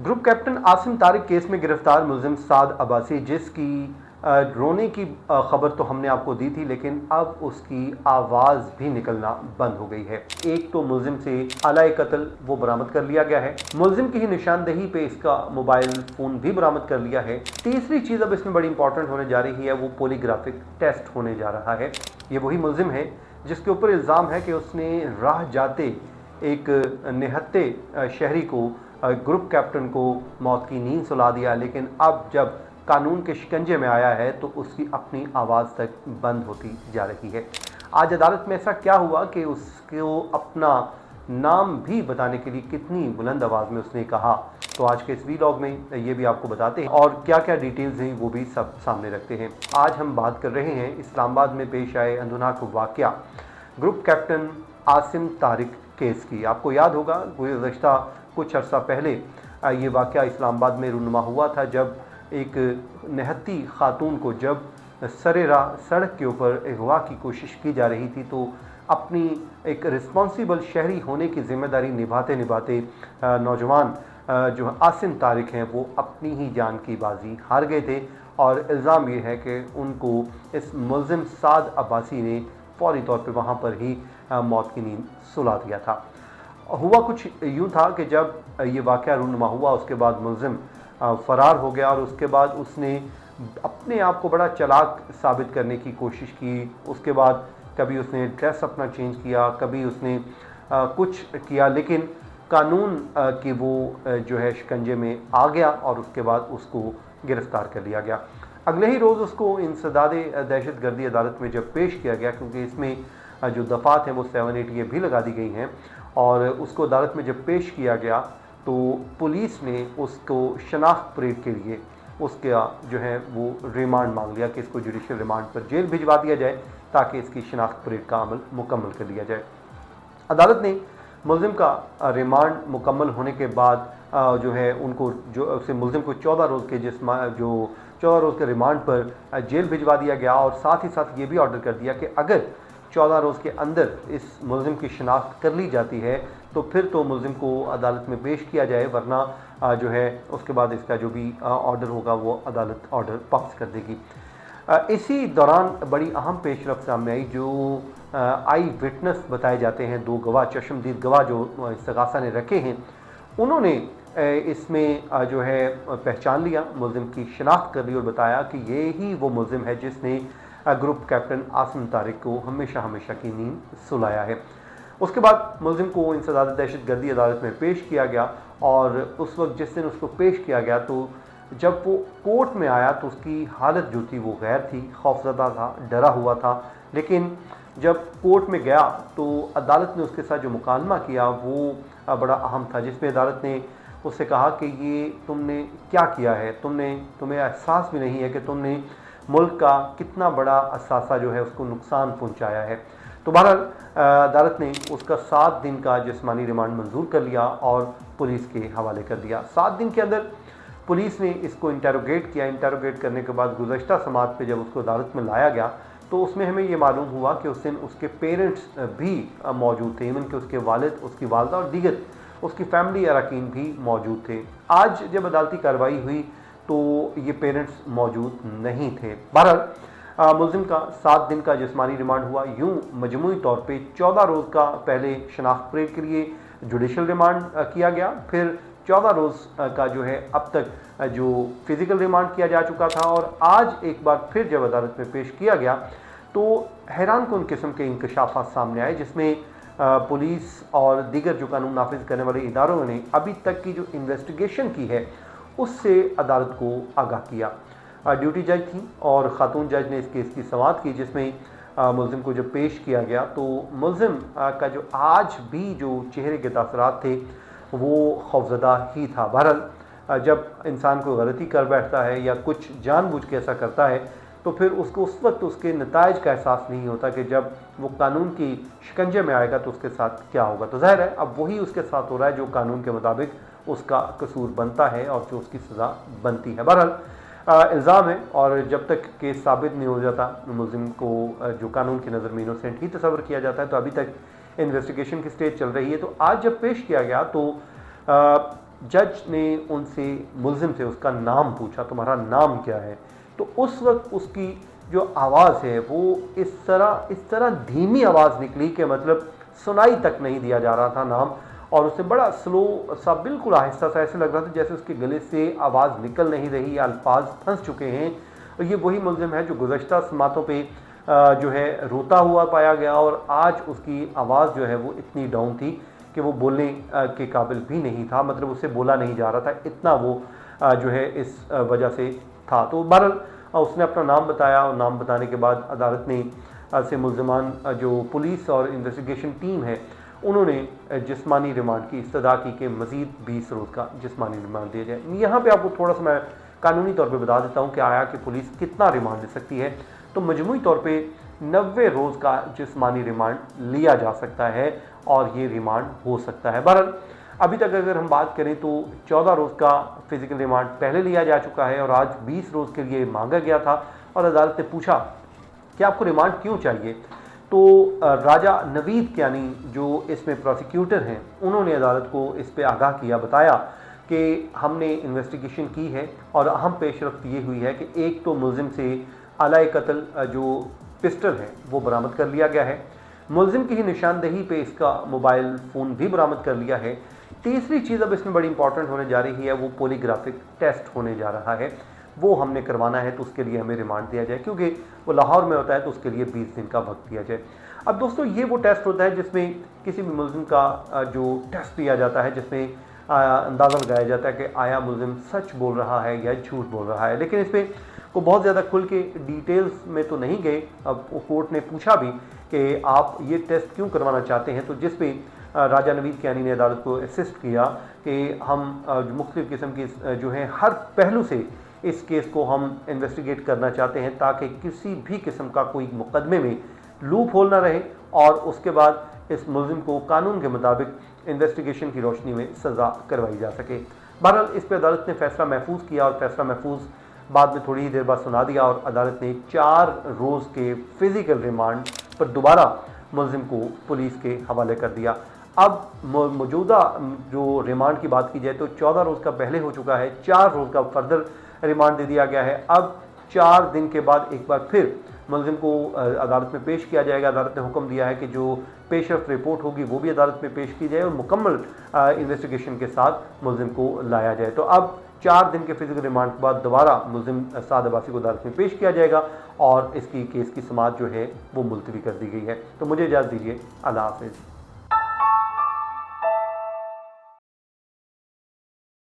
Group captain Asim Tariq case में गिरफ्तार मुलजिम साद अब्बासी, जिसकी रोने की खबर तो हमने आपको दी थी, लेकिन अब उसकी आवाज़ भी निकलना बंद हो गई है। एक तो मुलजिम से आलाए कत्ल वो बरामद कर लिया गया है, मुलजिम की ही निशानदेही पे इसका मोबाइल फ़ोन भी बरामद कर लिया है। तीसरी चीज़ अब इसमें बड़ी इंपॉर्टेंट होने जा रही है, वो पोलीग्राफिक टेस्ट होने जा रहा है। ये वही मुलजिम है जिसके ऊपर इल्ज़ाम है कि उसने राह जाते एक निहत्ते शहरी को, ग्रुप कैप्टन को मौत की नींद सुला दिया, लेकिन अब जब कानून के शिकंजे में आया है तो उसकी अपनी आवाज़ तक बंद होती जा रही है। आज अदालत में ऐसा क्या हुआ कि उसको अपना नाम भी बताने के लिए कितनी बुलंद आवाज़ में उसने कहा, तो आज के इस वीलॉग में ये भी आपको बताते हैं और क्या क्या डिटेल्स हैं वो भी सब सामने रखते हैं। आज हम बात कर रहे हैं इस्लामाबाद में पेश आए अंधुनाक वाक़या group captain Asim Tariq case की। आपको याद होगा गुज़श्ता कुछ अर्सा पहले ये वाक़या इस्लामाबाद में रूनुमा हुआ था, जब एक निहत्ती खातून को जब सरेरा सड़क के ऊपर अगवा की कोशिश की जा रही थी, तो अपनी एक रिस्पॉन्सिबल शहरी होने की जिम्मेदारी निभाते निभाते नौजवान जो आसिम तारिक हैं वो अपनी ही जान की बाजी हार गए थे। और इल्ज़ाम ये है कि उनको इस मुलजिम साद अब्बासी ने फौरी तौर पे वहाँ पर ही मौत की नींद सुला दिया था। हुआ कुछ यूँ था कि जब ये वाक़या रूनुमा हुआ उसके बाद मुलजिम फ़रार हो गया और उसके बाद उसने अपने आप को बड़ा चालाक साबित करने की कोशिश की। उसके बाद कभी उसने ड्रेस अपना चेंज किया, कभी उसने कुछ किया, लेकिन कानून की वो जो है शिकंजे में आ गया और उसके बाद उसको गिरफ़्तार कर लिया गया। अगले ही रोज़ उसको इंसदाद दहशतगर्दी अदालत में जब पेश किया गया, क्योंकि इसमें जो दफ़ात हैं वो 7-8 ये भी लगा दी गई हैं, और उसको अदालत में जब पेश किया गया तो पुलिस ने उसको शनाख्त परेड के लिए उसका जो है वो रिमांड मांग लिया कि इसको जुडिशल रिमांड पर जेल भिजवा दिया जाए ताकि इसकी शनाख्त परेड का अमल मुकम्मल कर लिया जाए। अदालत ने मुलजिम का रिमांड मुकम्मल होने के बाद जो है उनको जो उसे मुलजिम को 14 रोज़ के जो 14 रोज़ के रिमांड पर जेल भिजवा दिया गया, और साथ ही साथ ये भी ऑर्डर कर दिया कि अगर 14 रोज़ के अंदर इस मुलजिम की शिनाख्त कर ली जाती है तो फिर तो मुलजिम को अदालत में पेश किया जाए, वरना जो है उसके बाद इसका जो भी ऑर्डर होगा वो अदालत ऑर्डर पास कर देगी। इसी दौरान बड़ी अहम पेशरफ्त सामने आई। जो आई विटनेस बताए जाते हैं, 2 गवाह, चश्मदीद गवाह जो इस्तगासा ने रखे हैं, उन्होंने इसमें जो है पहचान लिया, मुलजिम की शिनाख्त कर ली और बताया कि ये ही वो मुलजिम है जिसने ग्रुप कैप्टन आसिम तारिक को हमेशा हमेशा की नींद सुलाया है। उसके बाद मुलजिम को इंसदाद दहशतगर्दी अदालत में पेश किया गया, और उस वक्त जिस दिन उसको पेश किया गया तो जब वो कोर्ट में आया तो उसकी हालत जो थी वो गैर थी, खौफजदा था, डरा हुआ था। लेकिन जब कोर्ट में गया तो अदालत ने उसके साथ जो मुकालमा किया वो बड़ा अहम था, जिसमें अदालत ने उससे कहा कि ये तुमने क्या किया है, तुम्हें एहसास भी नहीं है कि तुमने मुल्क का कितना बड़ा असासा जो है उसको नुकसान पहुंचाया है। तो बहरहाल अदालत ने उसका 7 दिन का जिस्मानी रिमांड मंजूर कर लिया और पुलिस के हवाले कर दिया। 7 दिन के अंदर पुलिस ने इसको इंटरोगेट किया। इंटरोगेट करने के बाद गुज़श्ता समात पे जब उसको अदालत में लाया गया तो उसमें हमें ये मालूम हुआ कि उस दिन उसके पेरेंट्स भी मौजूद थे, इवन कि उसके वालिद, उसकी वालदा और दीगर उसकी फैमिली अरकान भी मौजूद थे। आज जब अदालती कार्रवाई हुई तो ये पेरेंट्स मौजूद नहीं थे। बहरहाल मुलजिम का 7 दिन का जिस्मानी रिमांड हुआ। यूँ मजमूई तौर पे 14 रोज़ का पहले शनाख्त परेड के लिए जुडिशल रिमांड किया गया, फिर 14 रोज़ का जो है अब तक जो फिज़िकल रिमांड किया जा चुका था, और आज एक बार फिर जब अदालत में पेश किया गया तो हैरानकुन किस्म के इंकशाफात सामने आए, जिसमें पुलिस और दीगर जो कानून नाफिज करने वाले इदारों ने अभी तक की जो इन्वेस्टिगेशन की है उससे अदालत को आगाह किया। ड्यूटी जज थी और ख़ातून जज ने इस केस की समाअत की, जिसमें मुलजिम को जब पेश किया गया तो मुलजिम का जो आज भी जो चेहरे के तासरात थे वो खौफजदा ही था। बहरहाल जब इंसान को गलती कर बैठता है या कुछ जानबूझ के ऐसा करता है तो फिर उसको उस वक्त उसके नताइज का एहसास नहीं होता कि जब वो कानून की शिकंजे में आएगा तो उसके साथ क्या होगा। तो ज़ाहिर है अब वही उसके साथ हो रहा है जो कानून के मुताबिक उसका कसूर बनता है और जो उसकी सज़ा बनती है। बहरहाल इल्ज़ाम है, और जब तक केस साबित नहीं हो जाता मुलजिम को जो कानून की नज़र में इनोसेंट ही तस्वर किया जाता है, तो अभी तक इन्वेस्टिगेशन की स्टेज चल रही है। तो आज जब पेश किया गया तो जज ने उनसे, मुल्जिम से उसका नाम पूछा, तुम्हारा नाम क्या है? तो उस वक्त उसकी जो आवाज़ है वो इस तरह धीमी आवाज़ निकली कि मतलब सुनाई तक नहीं दिया जा रहा था नाम, और उससे बड़ा स्लो सा, बिल्कुल आहिस्ता सा, ऐसे लग रहा था जैसे उसके गले से आवाज़ निकल नहीं रही, अल्फाज फंस चुके हैं। और ये वही मुल्जिम है जो गुज़श्ता समातों पे जो है रोता हुआ पाया गया, और आज उसकी आवाज़ जो है वो इतनी डाउन थी कि वो बोलने के काबिल भी नहीं था, मतलब उससे बोला नहीं जा रहा था, इतना वो जो है इस वजह से था। तो बहरहाल उसने अपना नाम बताया, और नाम बताने के बाद अदालत ने से मुल्ज़िमान जो पुलिस और इन्वेस्टिगेशन टीम है उन्होंने जिस्मानी रिमांड की इस्तदा की कि मज़ीद 20 रोज़ का जिस्मानी रिमांड दिया जाए। यहाँ पे आपको थोड़ा सा मैं कानूनी तौर पे बता देता हूँ कि आया कि पुलिस कितना रिमांड ले सकती है। तो मजमूई तौर पे 90 रोज़ का जिस्मानी रिमांड लिया जा सकता है, और ये रिमांड हो सकता है। बहरहाल अभी तक अगर हम बात करें तो 14 रोज़ का फिजिकल रिमांड पहले लिया जा चुका है, और आज 20 रोज़ के लिए मांगा गया था। और अदालत ने पूछा कि आपको रिमांड क्यों चाहिए? तो राजा नवीद कियानी जो इसमें प्रोसिक्यूटर हैं, उन्होंने अदालत को इस पे आगाह किया, बताया कि हमने इन्वेस्टिगेशन की है और अहम पेशरफ्त ये हुई है कि एक तो मुल्ज़िम से आला कत्ल जो पिस्टल है वो बरामद कर लिया गया है, मुल्ज़िम की ही निशानदेही पे इसका मोबाइल फ़ोन भी बरामद कर लिया है। तीसरी चीज़ अब इसमें बड़ी इंपॉर्टेंट होने जा रही है, वो पॉलीग्राफिक टेस्ट होने जा रहा है, वो हमने करवाना है, तो उसके लिए हमें रिमांड दिया जाए, क्योंकि वो लाहौर में होता है, तो उसके लिए 20 दिन का वक्त दिया जाए। अब दोस्तों ये वो टेस्ट होता है जिसमें किसी भी मुल्ज़िम का जो टेस्ट दिया जाता है, जिसमें अंदाज़ा लगाया जाता है कि आया मुल्ज़िम सच बोल रहा है या झूठ बोल रहा है। लेकिन इसमें को बहुत ज़्यादा खुल के डिटेल्स में तो नहीं गए। अब कोर्ट ने पूछा भी कि आप ये टेस्ट क्यों करवाना चाहते हैं, तो जिस पे राजा नवीद कियानी ने अदालत को असिस्ट किया कि हम मुख्तलिफ़ किस्म की जो है हर पहलू से इस केस को हम इन्वेस्टिगेट करना चाहते हैं, ताकि किसी भी किस्म का कोई मुकदमे में लूप होल ना रहे, और उसके बाद इस मुल्ज़िम को कानून के मुताबिक इन्वेस्टिगेशन की रोशनी में सज़ा करवाई जा सके। बहरहाल इस पर अदालत ने फ़ैसला महफूज किया, और फ़ैसला महफूज बाद में थोड़ी ही देर बाद सुना दिया, और अदालत ने 4 रोज़ के फिज़िकल रिमांड पर दोबारा मुल्ज़िम को पुलिस के हवाले कर दिया। अब मौजूदा जो रिमांड की बात की जाए तो 14 रोज़ का पहले हो चुका है, 4 रोज़ का फर्दर रिमांड दे दिया गया है। अब 4 दिन के बाद एक बार फिर मुल्ज़िम को अदालत में पेश किया जाएगा। अदालत ने हुक्म दिया है कि जो पेशरफ्त रिपोर्ट होगी वो भी अदालत में पेश की जाए, और मुकम्मल इन्वेस्टिगेशन के साथ मुल्ज़िम को लाया जाए। तो अब 4 दिन के फिजिकल रिमांड के बाद दोबारा मुल्ज़िम साद अब्बासी को अदालत में पेश किया जाएगा, और इसकी केस की समाअत जो है वो मुलतवी कर दी गई है। तो मुझे इजाज़त दीजिए, अल्लाह हाफ़िज़।